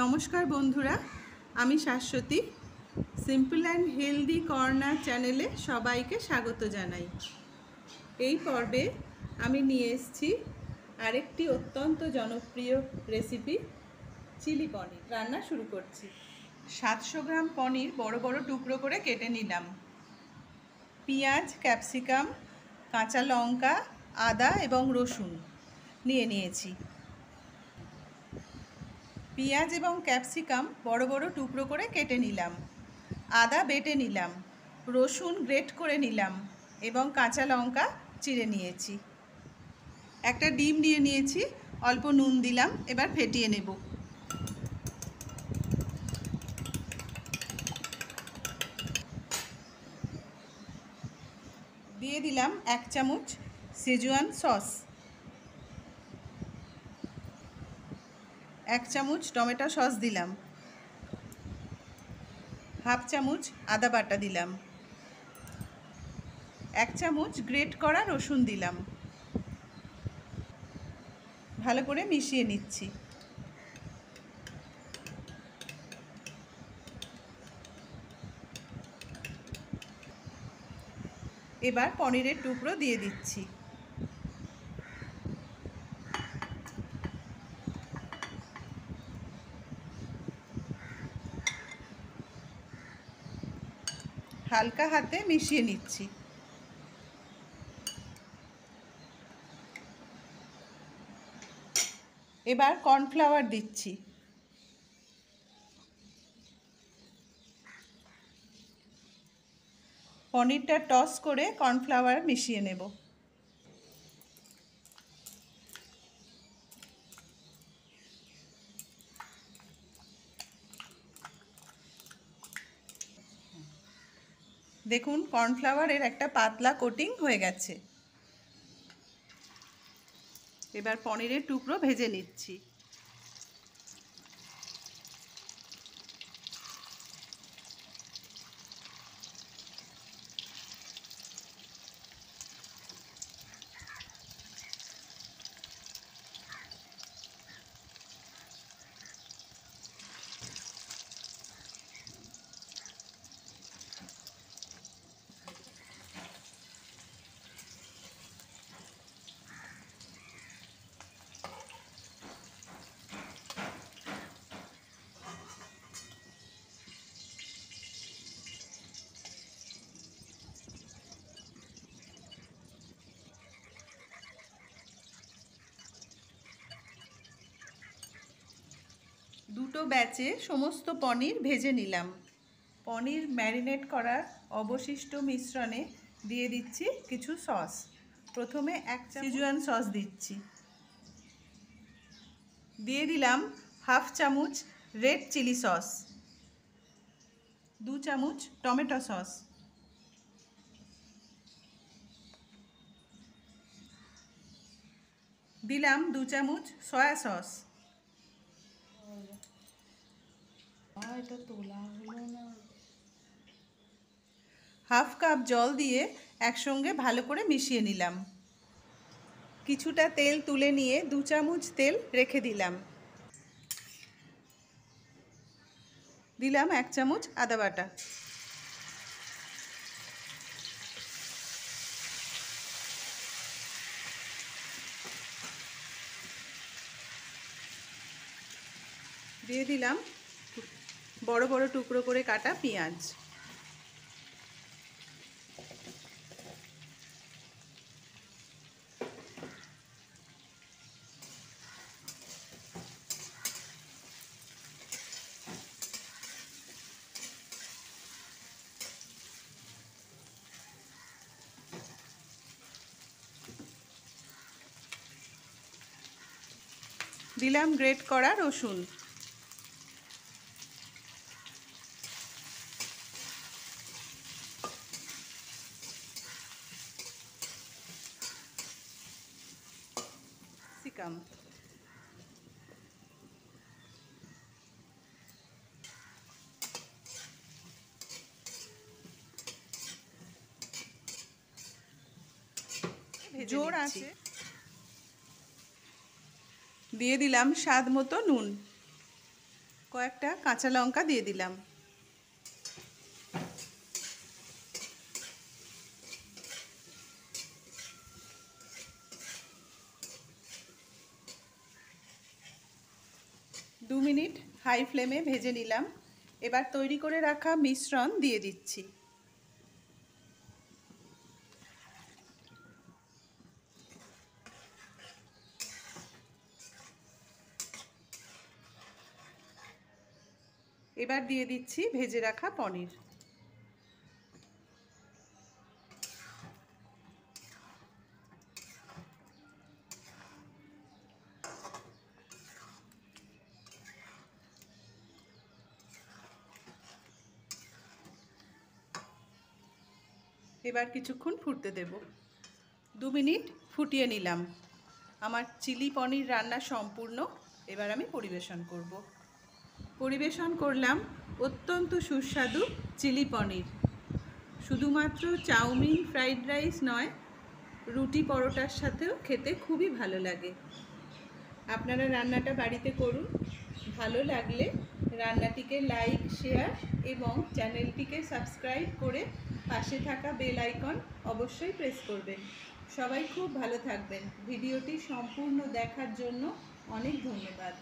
নমস্কার বন্ধুরা, আমি Shashwati. Simple and healthy corner চ্যানেলে সবাইকে স্বাগত জানাই। এই পর্বে আমি নিয়ে এসেছি আরেকটি অত্যন্ত জনপ্রিয় রেসিপি, চিলি পনির। রান্না শুরু করছি। 700 গ্রাম পনির বড় বড় টুকরো করে কেটে নিলাম। পেঁয়াজ, ক্যাপসিকাম, কাঁচা লঙ্কা, আদা এবং রসুন নিয়েছি। পেঁয়াজ এবং ক্যাপসিকাম বড় বড় টুকরো করে কেটে নিলাম। আদা বেটে নিলাম, রসুন গ্রেট করে নিলাম এবং কাঁচা লঙ্কা চিড়ে নিয়েছি। একটা ডিম নিয়েছি, অল্প নুন দিলাম। এবার ফেটিয়ে নেব। দিয়ে দিলাম 1 চামচ সেজওয়ান সস, 1 চামচ টমেটো সস দিলাম, হাফ চামচ আদা বাটা দিলাম, 1 চামচ গ্রেট করা রসুন দিলাম। ভালো করে মিশিয়ে নিচ্ছি। এবার পনিরের টুকরো দিয়ে দিচ্ছি। হালকা হাতে মিশিয়ে নিচ্ছি। এবার কর্নফ্লাওয়ার দিচ্ছি। পনিরটা টস করে কর্নফ্লাওয়ার মিশিয়ে নেব। দেখুন, কর্নফ্লাওয়ারের একটা পাতলা কোটিং হয়ে গেছে। এবার পনিরের টুকরো ভেজে নিচ্ছি। দুটো ব্যাচে সমস্ত পনির ভেজে নিলাম। পনির ম্যারিনেট করার অবশিষ্ট মিশ্রণে দিয়ে দিচ্ছি কিছু সস। প্রথমে 1 চামচ সেজওয়ান সস দিচ্ছি। দিয়ে দিলাম হাফ চামচ রেড চিলি সস, 2 চামচ টমেটো সস, দিলাম 2 চামচ সয়া সস, এটা তোলা হলো না। হাফ কাপ জল দিয়ে একসঙ্গে ভালো করে মিশিয়ে নিলাম। কিছুটা তেল তুলে নিয়ে 2 চামচ তেল রেখে দিলাম। দিলাম 1 চামচ আদা বাটা। দিয়ে দিলাম বড় বড় টুকরো করে কাটা পেঁয়াজ। দিলাম গ্রেট করা রসুন। ক্যাপসিকাম, জোর আছে। দিয়ে দিলাম স্বাদ মতো নুন। কয়েকটা কাঁচা লঙ্কা দিয়ে দিলাম। দু মিনিট হাই ফ্লেমে ভেজে নিলাম। এবার তৈরি করে রাখা মিশ্রণ দিয়ে দিচ্ছি। এবার দিয়ে দিচ্ছি ভেজে রাখা পনির। এবার কিছুক্ষণ ফুটতে দেব। 2 মিনিট ফুটিয়ে নিলাম। আমার চিলি পনির রান্না সম্পূর্ণ। এবার আমি পরিবেশন করব। পরিবেশন করলাম অত্যন্ত সুস্বাদু চিলি পনির। শুধুমাত্র চাউমিন ফ্রাইড রাইস নয়, রুটি পরোটার সাথেও খেতে খুবই ভালো লাগে। আপনারা রান্নাটা বাড়িতে করুন। ভালো লাগলে রান্নাটিকে লাইক, শেয়ার এবং চ্যানেলটিকে সাবস্ক্রাইব করে পাশে থাকা বেল আইকন অবশ্যই প্রেস করবেন। সবাই খুব ভালো থাকবেন। ভিডিওটি সম্পূর্ণ দেখার জন্য অনেক ধন্যবাদ।